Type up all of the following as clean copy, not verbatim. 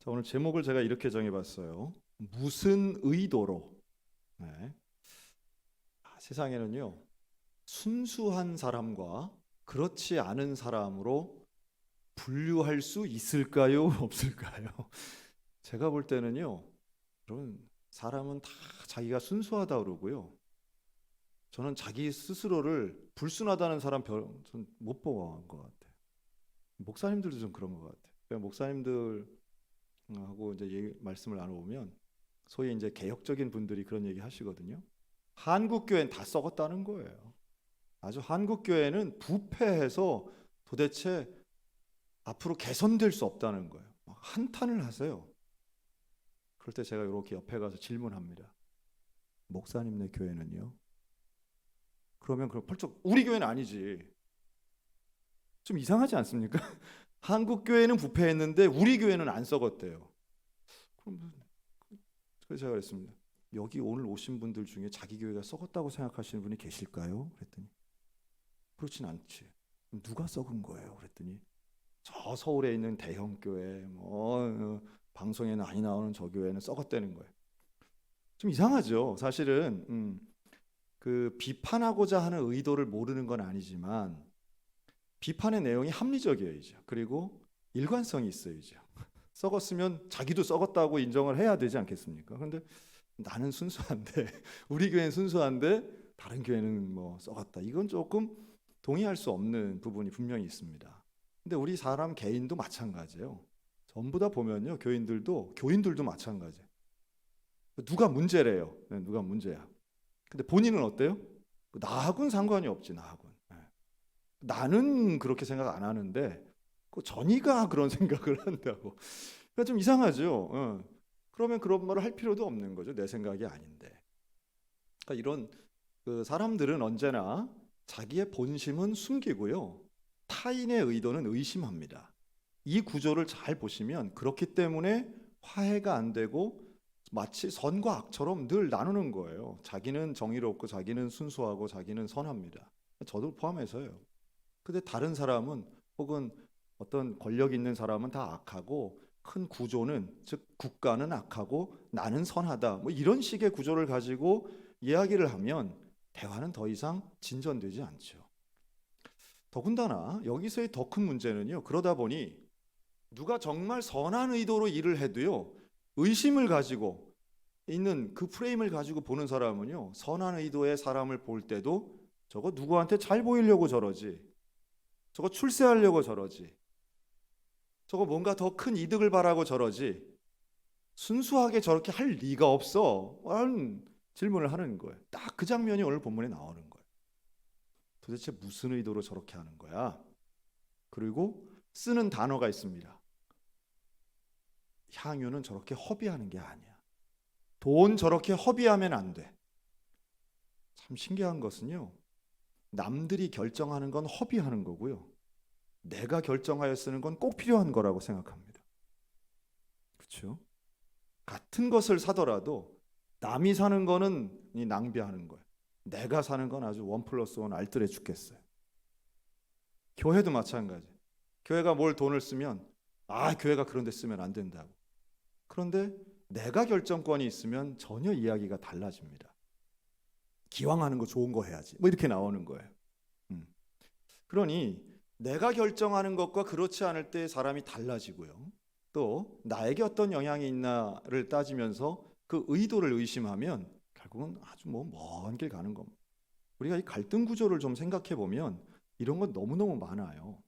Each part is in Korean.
자, 오늘 제목을 제가 이렇게 정해봤어요. 무슨 의도로? 네. 세상에는요, 순수한 사람과 그렇지 않은 사람으로 분류할 수 있을까요? 없을까요? 제가 볼 때는요, 여러분, 사람은 다 자기가 순수하다 그러고요. 저는 자기 스스로를 불순하다는 사람 못 보는 것 같아요. 목사님들도 좀 그런 것 같아요. 목사님들 하고 이제 말씀을 나눠보면 소위 이제 개혁적인 분들이 그런 얘기 하시거든요. 한국 교회는 다 썩었다는 거예요. 아주 한국 교회는 부패해서 도대체 앞으로 개선될 수 없다는 거예요. 막 한탄을 하세요. 그럴 때 제가 이렇게 옆에 가서 질문합니다. 목사님네 교회는요? 그러면 펄쩍 우리 교회는 아니지. 좀 이상하지 않습니까? 한국 교회는 부패했는데 우리 교회는 안 썩었대요. 그럼 그래서 제가 그랬습니다. 여기 오늘 오신 분들 중에 자기 교회가 썩었다고 생각하시는 분이 계실까요? 그랬더니 그렇진 않지. 그럼 누가 썩은 거예요? 그랬더니 저 서울에 있는 대형 교회, 방송에 많이 나오는 저 교회는 썩었다는 거예요. 좀 이상하죠. 사실은 그 비판하고자 하는 의도를 모르는 건 아니지만 비판의 내용이 합리적이어야죠. 그리고 일관성이 있어야죠. 썩었으면 자기도 썩었다고 인정을 해야 되지 않겠습니까? 그런데 나는 순수한데 우리 교회는 순수한데 다른 교회는 뭐 썩었다. 이건 조금 동의할 수 없는 부분이 분명히 있습니다. 근데 우리 사람 개인도 마찬가지예요. 전부 다 보면요, 교인들도 마찬가지예요. 누가 문제래요? 네, 누가 문제야? 근데 본인은 어때요? 나하고는 상관이 없지. 나는 그렇게 생각 안 하는데 그 전이가 그런 생각을 한다고. 그러니까 좀 이상하죠. 그러면 그런 말을 할 필요도 없는 거죠. 내 생각이 아닌데. 그러니까 이런 그 사람들은 언제나 자기의 본심은 숨기고요, 타인의 의도는 의심합니다. 이 구조를 잘 보시면 그렇기 때문에 화해가 안 되고 마치 선과 악처럼 늘 나누는 거예요. 자기는 정의롭고 자기는 순수하고 자기는 선합니다. 저도 포함해서요. 근데 다른 사람은 혹은 어떤 권력 있는 사람은 다 악하고 큰 구조는, 즉 국가는 악하고 나는 선하다, 뭐 이런 식의 구조를 가지고 이야기를 하면 대화는 더 이상 진전되지 않죠. 더군다나 여기서의 더 큰 문제는요, 그러다 보니 누가 정말 선한 의도로 일을 해도요, 의심을 가지고 있는 그 프레임을 가지고 보는 사람은요, 선한 의도의 사람을 볼 때도 저거 누구한테 잘 보이려고 저러지, 저거 출세하려고 저러지, 저거 뭔가 더 큰 이득을 바라고 저러지, 순수하게 저렇게 할 리가 없어 라는 질문을 하는 거예요. 딱 그 장면이 오늘 본문에 나오는 거예요. 도대체 무슨 의도로 저렇게 하는 거야? 그리고 쓰는 단어가 있습니다. 향유는 저렇게 허비하는 게 아니야. 돈 저렇게 허비하면 안 돼. 참 신기한 것은요, 남들이 결정하는 건 허비하는 거고요, 내가 결정하여 쓰는 건 꼭 필요한 거라고 생각합니다. 그렇죠? 같은 것을 사더라도 남이 사는 거는 낭비하는 거예요. 내가 사는 건 아주 1+1 알뜰해 죽겠어요. 교회도 마찬가지. 교회가 뭘 돈을 쓰면 교회가 그런 데 쓰면 안 된다고. 그런데 내가 결정권이 있으면 전혀 이야기가 달라집니다. 기왕 하는 거 좋은 거 해야지, 뭐 이렇게 나오는 거예요. 그러니 내가 결정하는 것과 그렇지 않을 때 사람이 달라지고요, 또 나에게 어떤 영향이 있나를 따지면서 그 의도를 의심하면 결국은 아주 먼 길 가는 겁니다. 우리가 이 갈등 구조를 좀 생각해 보면 이런 건 너무너무 많아요.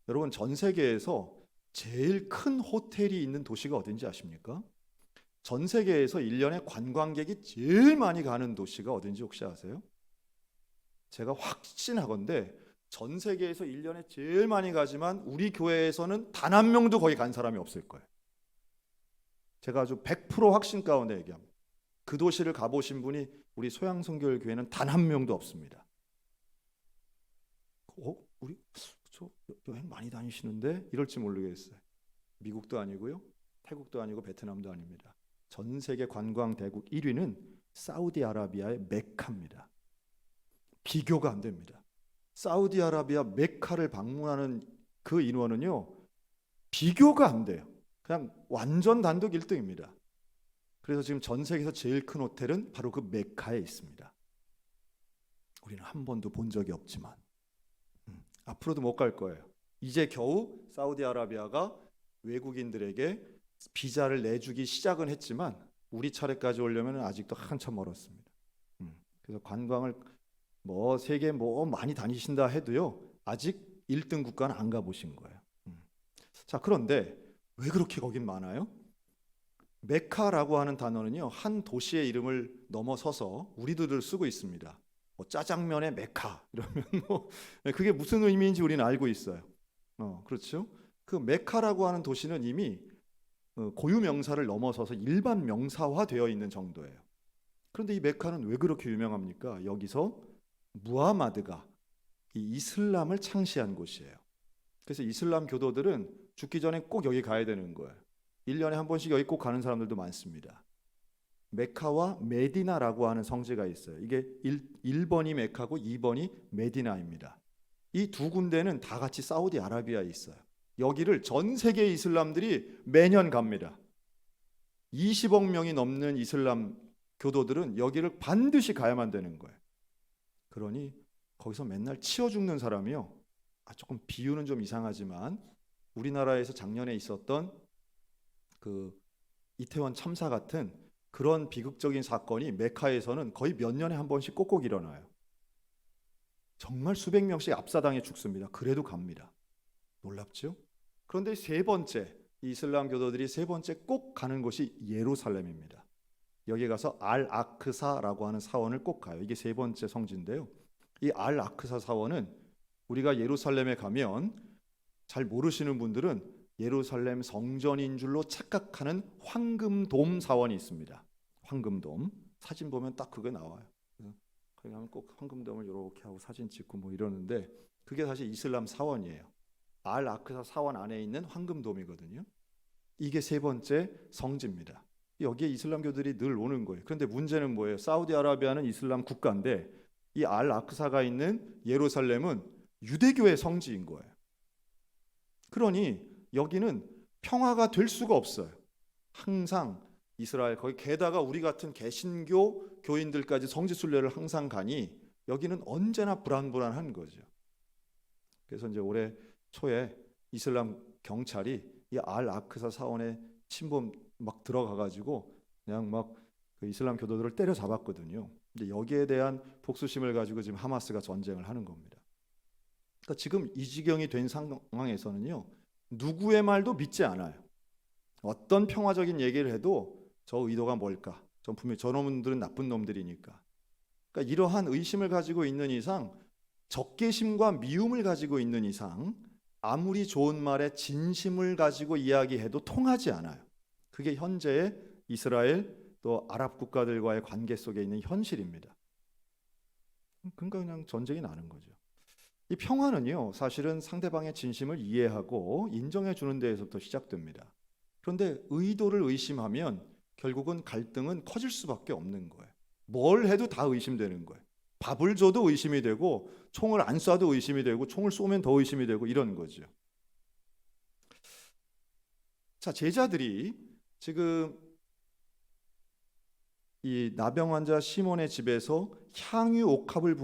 여러분, 전 세계에서 제일 큰 호텔이 있는 도시가 어딘지 아십니까? 전 세계에서 1년에 관광객이 제일 많이 가는 도시가 어딘지 혹시 아세요? 제가 확신하건대 전 세계에서 1년에 제일 많이 가지만 우리 교회에서는 단 한 명도 거기 간 사람이 없을 거예요. 제가 아주 100% 확신 가운데 얘기합니다. 그 도시를 가보신 분이 우리 소양성결 교회는 단 한 명도 없습니다. 우리 여행 많이 다니시는데 이럴지 모르겠어요. 미국도 아니고요, 태국도 아니고 베트남도 아닙니다. 전 세계 관광 대국 1위는 사우디아라비아의 메카입니다. 비교가 안 됩니다. 사우디아라비아 메카를 방문하는 그 인원은요, 비교가 안 돼요. 그냥 완전 단독 1등입니다. 그래서 지금 전 세계에서 제일 큰 호텔은 바로 그 메카에 있습니다. 우리는 한 번도 본 적이 없지만 앞으로도 못 갈 거예요. 이제 겨우 사우디아라비아가 외국인들에게 비자를 내주기 시작은 했지만 우리 차례까지 오려면 아직도 한참 멀었습니다. 그래서 관광을 뭐 세계 뭐 많이 다니신다 해도요, 아직 1등 국가는 안 가보신 거예요. 자, 그런데 왜 그렇게 거긴 많아요? 메카라고 하는 단어는요, 한 도시의 이름을 넘어서서 우리들을 쓰고 있습니다. 뭐 짜장면의 메카 이러면 뭐 그게 무슨 의미인지 우리는 알고 있어요. 그렇죠? 그 메카라고 하는 도시는 이미 고유 명사를 넘어서서 일반 명사화되어 있는 정도예요. 그런데 이 메카는 왜 그렇게 유명합니까? 여기서 무하마드가 이 이슬람을 창시한 곳이에요. 그래서 이슬람 교도들은 죽기 전에 꼭 여기 가야 되는 거예요. 1년에 한 번씩 여기 꼭 가는 사람들도 많습니다. 메카와 메디나라고 하는 성지가 있어요. 이게 1번이 메카고 2번이 메디나입니다. 이 두 군데는 다 같이 사우디아라비아에 있어요. 여기를 전 세계 이슬람들이 매년 갑니다. 20억 명이 넘는 이슬람 교도들은 여기를 반드시 가야만 되는 거예요. 그러니 거기서 맨날 치여 죽는 사람이요. 조금 비유는 좀 이상하지만 우리나라에서 작년에 있었던 그 이태원 참사 같은 그런 비극적인 사건이 메카에서는 거의 몇 년에 한 번씩 꼭꼭 일어나요. 정말 수백 명씩 압사당해 죽습니다. 그래도 갑니다. 놀랍죠? 그런데 세 번째, 이슬람 교도들이 세 번째 꼭 가는 곳이 예루살렘입니다. 여기 가서 알-아크사라고 하는 사원을 꼭 가요. 이게 세 번째 성지인데요. 이 알-아크사 사원은 우리가 예루살렘에 가면 잘 모르시는 분들은 예루살렘 성전인 줄로 착각하는 황금돔 사원이 있습니다. 황금돔 사진 보면 딱 그게 나와요. 거기 가면 꼭 황금돔을 이렇게 하고 사진 찍고 뭐 이러는데 그게 사실 이슬람 사원이에요. 알-아크사 사원 안에 있는 황금돔이거든요. 이게 세 번째 성지입니다. 여기에 이슬람교들이 늘 오는 거예요. 그런데 문제는 뭐예요? 사우디아라비아는 이슬람 국가인데 이 알-아크사가 있는 예루살렘은 유대교의 성지인 거예요. 그러니 여기는 평화가 될 수가 없어요. 항상 이스라엘 거기 게다가 우리 같은 개신교 교인들까지 성지순례를 항상 가니 여기는 언제나 불안불안한 거죠. 그래서 이제 올해 초에 이슬람 경찰이 이 알-아크사 사원에 침범 막 들어가가지고 그냥 막 그 이슬람 교도들을 때려 잡았거든요. 근데 여기에 대한 복수심을 가지고 지금 하마스가 전쟁을 하는 겁니다. 그러니까 지금 이 지경이 된 상황에서는요, 누구의 말도 믿지 않아요. 어떤 평화적인 얘기를 해도 저 의도가 뭘까? 전 분명히 저놈들은 나쁜 놈들이니까. 그러니까 이러한 의심을 가지고 있는 이상, 적개심과 미움을 가지고 있는 이상, 아무리 좋은 말에 진심을 가지고 이야기해도 통하지 않아요. 그게 현재의 이스라엘 또 아랍 국가들과의 관계 속에 있는 현실입니다. 그러니까 그냥 전쟁이 나는 거죠. 이 평화는요, 사실은 상대방의 진심을 이해하고 인정해 주는 데에서부터 시작됩니다. 그런데 의도를 의심하면 결국은 갈등은 커질 수밖에 없는 거예요. 뭘 해도 다 의심되는 거예요. 밥을 줘도 의심이 되고 총을 안 쏴도 의심이 되고 총을 쏘면 더 의심이 되고 이런 거죠. 자, 제자들이 지금 이 나병 환자 시몬의 집에서 향유 옥합을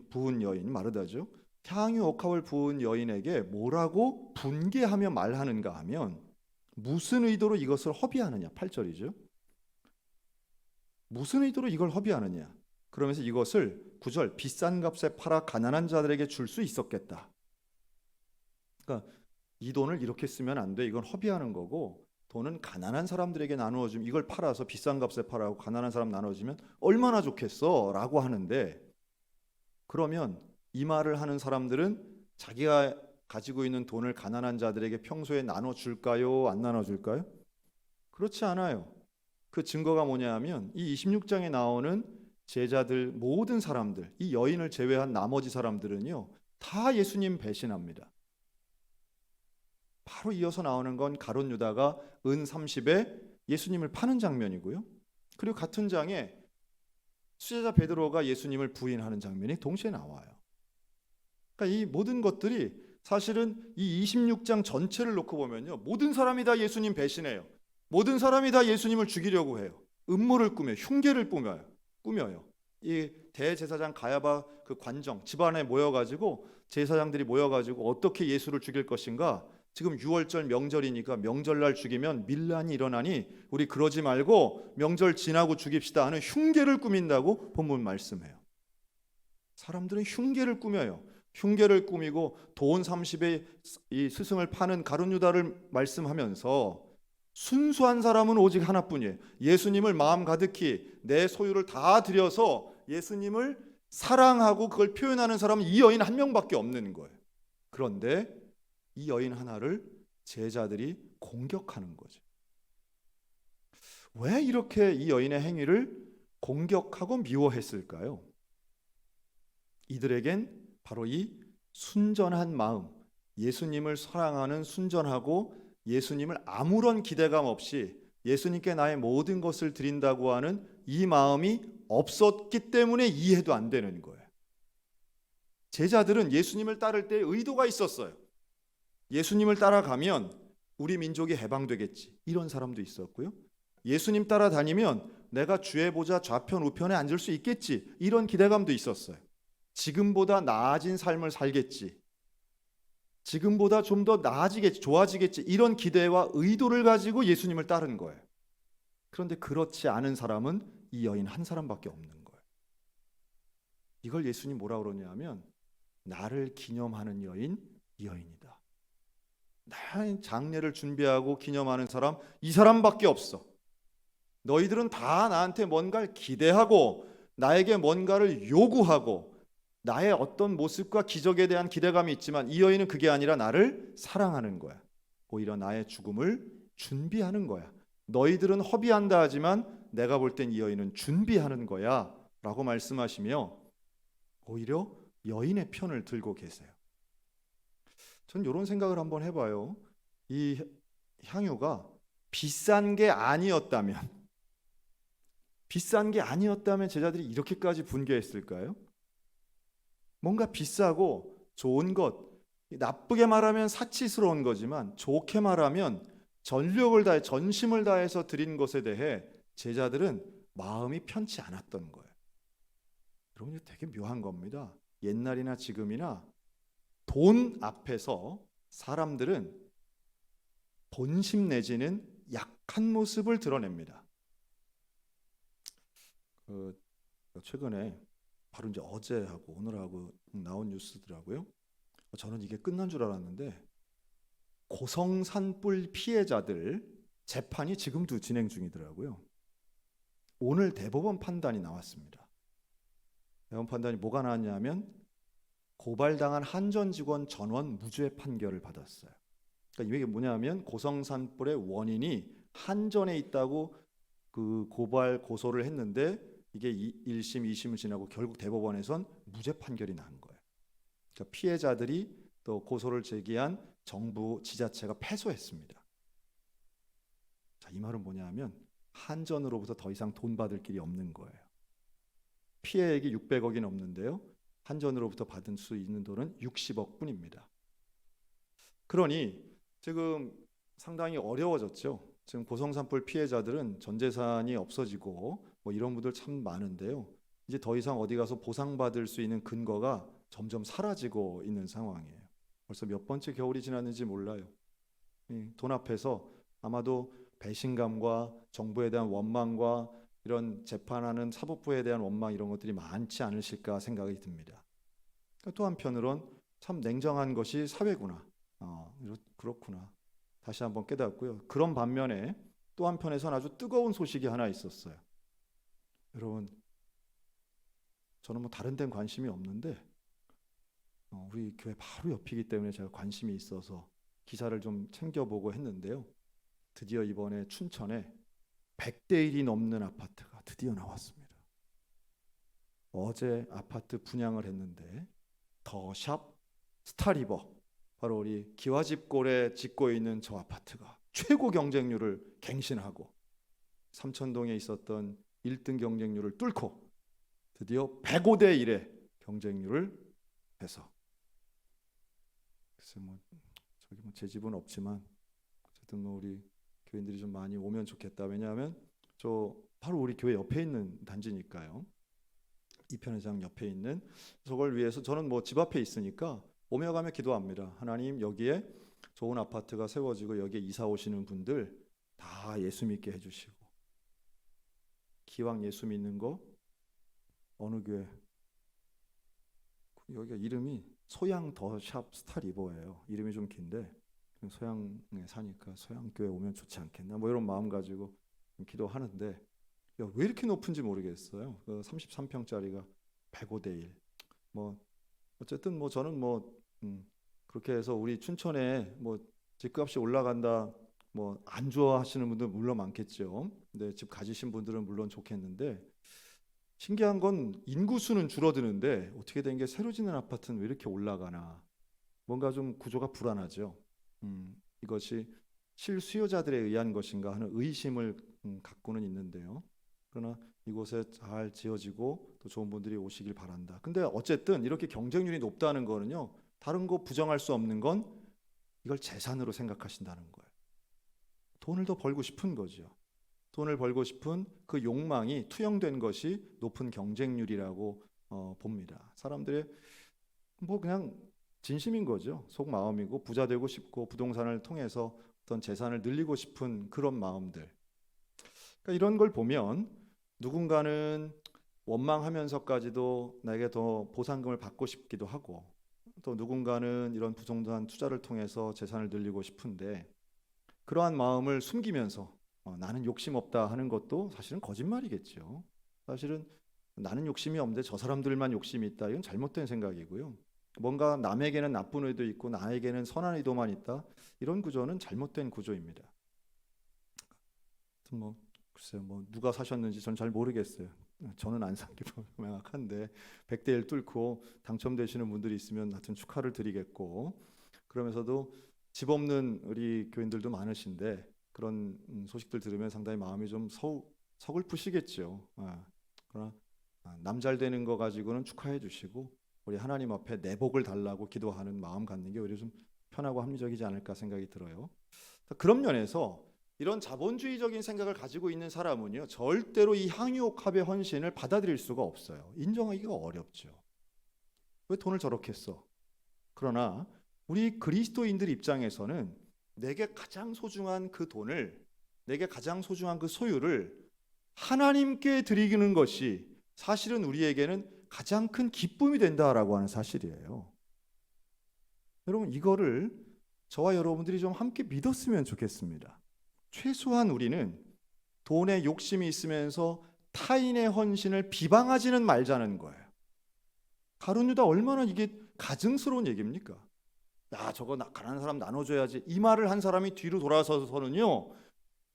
부은 여인 마르다죠. 향유 옥합을 부은 여인에게 뭐라고 분개하며 말하는가 하면 무슨 의도로 이것을 허비하느냐. 8절이죠. 무슨 의도로 이걸 허비하느냐. 그러면서 이것을 9절 비싼 값에 팔아 가난한 자들에게 줄 수 있었겠다. 그러니까 이 돈을 이렇게 쓰면 안 돼. 이건 허비하는 거고 돈은 가난한 사람들에게 나누어주면 이걸 팔아서 비싼 값에 팔아고 가난한 사람 나눠주면 얼마나 좋겠어 라고 하는데 그러면 이 말을 하는 사람들은 자기가 가지고 있는 돈을 가난한 자들에게 평소에 나눠줄까요? 안 나눠줄까요? 그렇지 않아요. 그 증거가 뭐냐 하면 이 26장에 나오는 제자들 모든 사람들 이 여인을 제외한 나머지 사람들은요 다 예수님 배신합니다. 바로 이어서 나오는 건 가룟 유다가 은 30에 예수님을 파는 장면이고요. 그리고 같은 장에 수제자 베드로가 예수님을 부인하는 장면이 동시에 나와요. 그러니까 이 모든 것들이 사실은 이 26장 전체를 놓고 보면요, 모든 사람이 다 예수님 배신해요. 모든 사람이 다 예수님을 죽이려고 해요. 음모를 꾸며요. 흉계를 꾸며요. 이 대제사장 가야바 그 관정 집안에 모여가지고, 제사장들이 모여가지고 어떻게 예수를 죽일 것인가. 지금 6월절 명절이니까 명절날 죽이면 밀란이 일어나니 우리 그러지 말고 명절 지나고 죽입시다 하는 흉계를 꾸민다고 본문 말씀해요. 사람들은 흉계를 꾸며요. 흉계를 꾸미고 돈 30에 이 스승을 파는 가룟 유다를 말씀하면서, 순수한 사람은 오직 하나뿐이에요. 예수님을 마음 가득히 내 소유를 다 들여서 예수님을 사랑하고 그걸 표현하는 사람은 이 여인 한 명밖에 없는 거예요. 그런데 이 여인 하나를 제자들이 공격하는 거죠. 왜 이렇게 이 여인의 행위를 공격하고 미워했을까요? 이들에겐 바로 이 순전한 마음, 예수님을 사랑하는 순전하고 예수님을 아무런 기대감 없이 예수님께 나의 모든 것을 드린다고 하는 이 마음이 없었기 때문에 이해도 안 되는 거예요. 제자들은 예수님을 따를 때 의도가 있었어요. 예수님을 따라가면 우리 민족이 해방되겠지, 이런 사람도 있었고요. 예수님 따라다니면 내가 주의 보좌 좌편 우편에 앉을 수 있겠지, 이런 기대감도 있었어요. 지금보다 나아진 삶을 살겠지, 지금보다 좀 더 나아지겠지, 좋아지겠지, 이런 기대와 의도를 가지고 예수님을 따른 거예요. 그런데 그렇지 않은 사람은 이 여인 한 사람밖에 없는 거예요. 이걸 예수님 뭐라 그러냐면, 나를 기념하는 여인, 이 여인이다. 나 장례를 준비하고 기념하는 사람, 이 사람밖에 없어. 너희들은 다 나한테 뭔가를 기대하고 나에게 뭔가를 요구하고 나의 어떤 모습과 기적에 대한 기대감이 있지만, 이 여인은 그게 아니라 나를 사랑하는 거야. 오히려 나의 죽음을 준비하는 거야. 너희들은 허비한다 하지만 내가 볼 땐 이 여인은 준비하는 거야 라고 말씀하시며, 오히려 여인의 편을 들고 계세요. 전 이런 생각을 한번 해봐요. 이 향유가 비싼 게 아니었다면 제자들이 이렇게까지 분개했을까요? 뭔가 비싸고 좋은 것, 나쁘게 말하면 사치스러운 거지만 좋게 말하면 전력을 다해 전심을 다해서 드린 것에 대해 제자들은 마음이 편치 않았던 거예요. 여러분, 이거 되게 묘한 겁니다. 옛날이나 지금이나 돈 앞에서 사람들은 본심 내지는 약한 모습을 드러냅니다. 최근에 바로 이제 어제하고 오늘하고 나온 뉴스더라고요. 저는 이게 끝난 줄 알았는데, 고성산불 피해자들 재판이 지금도 진행 중이더라고요. 오늘 대법원 판단이 나왔습니다. 대법원 판단이 뭐가 나왔냐면, 고발당한 한전 직원 전원 무죄 판결을 받았어요. 그러니까 이게 뭐냐면, 고성산불의 원인이 한전에 있다고 그 고소를 했는데, 이게 1심, 2심을 지나고 결국 대법원에선 무죄 판결이 난 거예요. 그러니까 피해자들이 또 고소를 제기한 정부 지자체가 패소했습니다. 자, 이 말은 뭐냐면, 한전으로부터 더 이상 돈 받을 길이 없는 거예요. 피해액이 600억이 넘는데요, 한전으로부터 받을 수 있는 돈은 60억 뿐입니다. 그러니 지금 상당히 어려워졌죠. 지금 고성산불 피해자들은 전 재산이 없어지고 뭐 이런 분들 참 많은데요, 이제 더 이상 어디 가서 보상받을 수 있는 근거가 점점 사라지고 있는 상황이에요. 벌써 몇 번째 겨울이 지났는지 몰라요. 돈 앞에서 아마도 배신감과 정부에 대한 원망과 이런 재판하는 사법부에 대한 원망, 이런 것들이 많지 않으실까 생각이 듭니다. 또 한편으론 참 냉정한 것이 사회구나, 그렇구나 다시 한번 깨닫고요. 그런 반면에 또 한편에선 아주 뜨거운 소식이 하나 있었어요. 여러분, 저는 뭐 다른 데는 관심이 없는데 우리 교회 바로 옆이기 때문에 제가 관심이 있어서 기사를 좀 챙겨보고 했는데요, 드디어 이번에 춘천에 100대 1이 넘는 아파트가 드디어 나왔습니다. 어제 아파트 분양을 했는데, 더샵 스타리버, 바로 우리 기와집골에 짓고 있는 저 아파트가 최고 경쟁률을 갱신하고 삼천동에 있었던 1등 경쟁률을 뚫고 드디어 105대 1의 경쟁률을 해서 글쎄 뭐 저기 뭐 제 집은 없지만 어쨌든 뭐 우리 교인들이 좀 많이 오면 좋겠다. 왜냐하면 저 바로 우리 교회 옆에 있는 단지니까요. 이편회장 옆에 있는 저걸 위해서 저는 뭐 집 앞에 있으니까 오며 가며 기도합니다. 하나님, 여기에 좋은 아파트가 세워지고 여기에 이사 오시는 분들 다 예수 믿게 해주시고, 기왕 예수 믿는 거 어느 교회, 여기가 이름이 소양 더샵 스타리버예요. 이름이 좀 긴데 소양에 사니까 소양교회 오면 좋지 않겠나 뭐 이런 마음 가지고 기도하는데, 왜 이렇게 높은지 모르겠어요. 33평짜리가 105대 1. 뭐 어쨌든 뭐 저는 뭐 그렇게 해서 우리 춘천에 뭐 집값이 올라간다 뭐 안 좋아하시는 분들 물론 많겠죠. 근데 집 가지신 분들은 물론 좋겠는데, 신기한 건 인구수는 줄어드는데 어떻게 된 게 새로 짓는 아파트는 왜 이렇게 올라가나, 뭔가 좀 구조가 불안하죠. 이것이 실수요자들에 의한 것인가 하는 의심을 갖고는 있는데요. 그러나 이곳에 잘 지어지고 또 좋은 분들이 오시길 바란다. 근데 어쨌든 이렇게 경쟁률이 높다는 거는요, 다른 거 부정할 수 없는 건 이걸 재산으로 생각하신다는 거예요. 돈을 더 벌고 싶은 거죠. 돈을 벌고 싶은 그 욕망이 투영된 것이 높은 경쟁률이라고 봅니다. 사람들의 뭐 그냥 진심인 거죠. 속마음이고 부자 되고 싶고 부동산을 통해서 어떤 재산을 늘리고 싶은 그런 마음들. 그러니까 이런 걸 보면 누군가는 원망하면서까지도 나에게 더 보상금을 받고 싶기도 하고, 또 누군가는 이런 부동산 투자를 통해서 재산을 늘리고 싶은데, 그러한 마음을 숨기면서 나는 욕심 없다 하는 것도 사실은 거짓말이겠죠. 사실은 나는 욕심이 없는데 저 사람들만 욕심이 있다, 이건 잘못된 생각이고요. 뭔가 남에게는 나쁜 의도 있고 나에게는 선한 의도만 있다, 이런 구조는 잘못된 구조입니다. 뭐 글쎄요, 뭐 누가 사셨는지 저는 잘 모르겠어요. 저는 안 산 게 명확한데 100대 1 뚫고 당첨되시는 분들이 있으면 하여튼 축하를 드리겠고, 그러면서도 집 없는 우리 교인들도 많으신데 그런 소식들 들으면 상당히 마음이 좀 서글프시겠죠. 그러나 남 잘 되는 거 가지고는 축하해 주시고 우리 하나님 앞에 내 복을 달라고 기도하는 마음 갖는 게 오히려 좀 편하고 합리적이지 않을까 생각이 들어요. 그런 면에서 이런 자본주의적인 생각을 가지고 있는 사람은요, 절대로 이 향유옥합의 헌신을 받아들일 수가 없어요. 인정하기가 어렵죠. 왜 돈을 저렇게 써? 그러나 우리 그리스도인들 입장에서는 내게 가장 소중한 그 돈을, 내게 가장 소중한 그 소유를 하나님께 드리는 것이 사실은 우리에게는 가장 큰 기쁨이 된다라고 하는 사실이에요. 여러분, 이거를 저와 여러분들이 좀 함께 믿었으면 좋겠습니다. 최소한 우리는 돈에 욕심이 있으면서 타인의 헌신을 비방하지는 말자는 거예요. 가룟 유다, 얼마나 이게 가증스러운 얘기입니까? 야, 저거 가난한 사람 나눠줘야지, 이 말을 한 사람이 뒤로 돌아서서는요,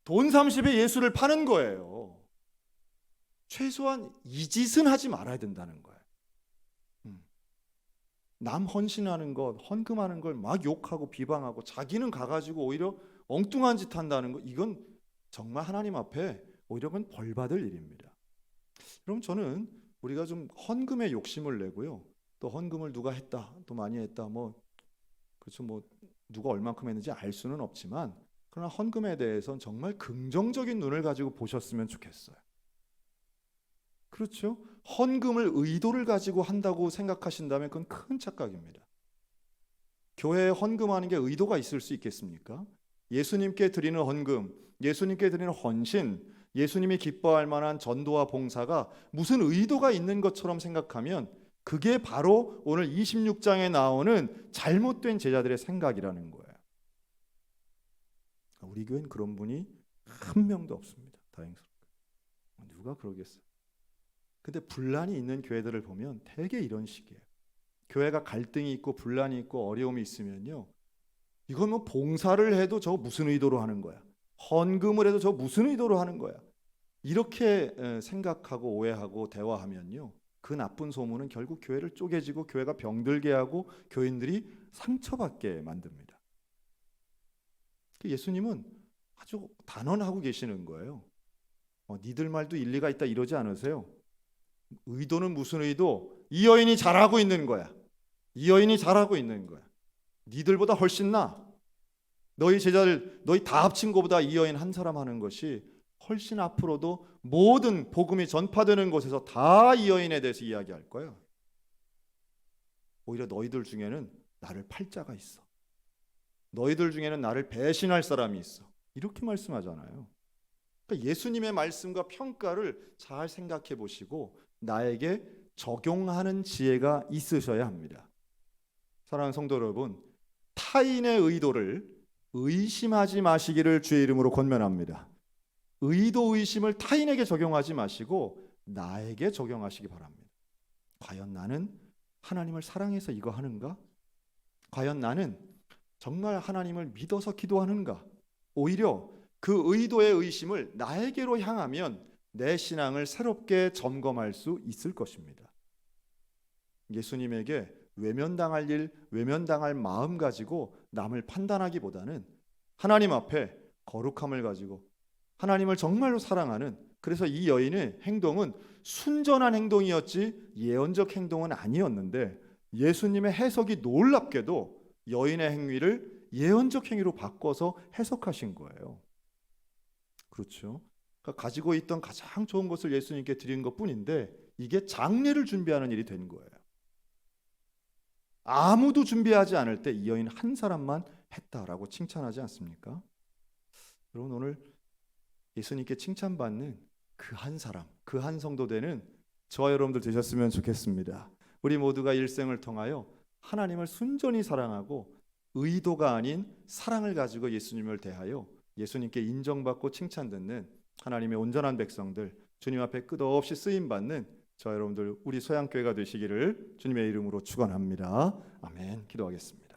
돈 30에 예수를 파는 거예요. 최소한 이 짓은 하지 말아야 된다는 거예요. 남 헌신하는 것, 헌금하는 걸 막 욕하고 비방하고 자기는 가가지고 오히려 엉뚱한 짓 한다는 거, 이건 정말 하나님 앞에 오히려 그건 벌 받을 일입니다. 그럼 저는 우리가 좀 헌금에 욕심을 내고요, 또 헌금을 누가 했다, 또 많이 했다, 뭐 그렇죠, 뭐 누가 얼만큼 했는지 알 수는 없지만, 그러나 헌금에 대해서는 정말 긍정적인 눈을 가지고 보셨으면 좋겠어요. 그렇죠? 헌금을 의도를 가지고 한다고 생각하신다면 그건 큰 착각입니다. 교회에 헌금하는 게 의도가 있을 수 있겠습니까? 예수님께 드리는 헌금, 예수님께 드리는 헌신, 예수님이 기뻐할 만한 전도와 봉사가 무슨 의도가 있는 것처럼 생각하면 그게 바로 오늘 26장에 나오는 잘못된 제자들의 생각이라는 거예요. 우리 교회는 그런 분이 한 명도 없습니다. 다행스럽게. 누가 그러겠어요? 근데 분란이 있는 교회들을 보면 대개 이런 식이에요. 교회가 갈등이 있고 분란이 있고 어려움이 있으면요, 이건 뭐 봉사를 해도 저 무슨 의도로 하는 거야, 헌금을 해도 저 무슨 의도로 하는 거야, 이렇게 생각하고 오해하고 대화하면요, 그 나쁜 소문은 결국 교회를 쪼개지고 교회가 병들게 하고 교인들이 상처받게 만듭니다. 예수님은 아주 단언하고 계시는 거예요. 니들 말도 일리가 있다 이러지 않으세요? 의도는 무슨 의도? 이 여인이 잘하고 있는 거야. 이 여인이 잘하고 있는 거야. 니들보다 훨씬 나. 너희 제자들 너희 다 합친 것보다 이 여인 한 사람 하는 것이 훨씬 앞으로도 모든 복음이 전파되는 곳에서 다 이 여인에 대해서 이야기할 거야. 오히려 너희들 중에는 나를 팔 자가 있어. 너희들 중에는 나를 배신할 사람이 있어. 이렇게 말씀하잖아요. 그러니까 예수님의 말씀과 평가를 잘 생각해 보시고 나에게 적용하는 지혜가 있으셔야 합니다. 사랑하는 성도 여러분, 타인의 의도를 의심하지 마시기를 주의 이름으로 권면합니다. 의도 의심을 타인에게 적용하지 마시고 나에게 적용하시기 바랍니다. 과연 나는 하나님을 사랑해서 이거 하는가? 과연 나는 정말 하나님을 믿어서 기도하는가? 오히려 그 의도의 의심을 나에게로 향하면 내 신앙을 새롭게 점검할 수 있을 것입니다. 예수님에게 외면당할 일, 외면당할 마음 가지고 남을 판단하기보다는 하나님 앞에 거룩함을 가지고 하나님을 정말로 사랑하는, 그래서 이 여인의 행동은 순전한 행동이었지 예언적 행동은 아니었는데 예수님의 해석이 놀랍게도 여인의 행위를 예언적 행위로 바꿔서 해석하신 거예요. 그렇죠. 그러니까 가지고 있던 가장 좋은 것을 예수님께 드린 것뿐인데 이게 장례를 준비하는 일이 된 거예요. 아무도 준비하지 않을 때 이 여인 한 사람만 했다라고 칭찬하지 않습니까? 여러분, 오늘 예수님께 칭찬받는 그 한 사람, 그 한 성도 되는 저와 여러분들 되셨으면 좋겠습니다. 우리 모두가 일생을 통하여 하나님을 순전히 사랑하고 의도가 아닌 사랑을 가지고 예수님을 대하여 예수님께 인정받고 칭찬듣는 하나님의 온전한 백성들, 주님 앞에 끝없이 쓰임받는 저와 여러분들 우리 소양교회가 되시기를 주님의 이름으로 축원합니다. 아멘. 기도하겠습니다.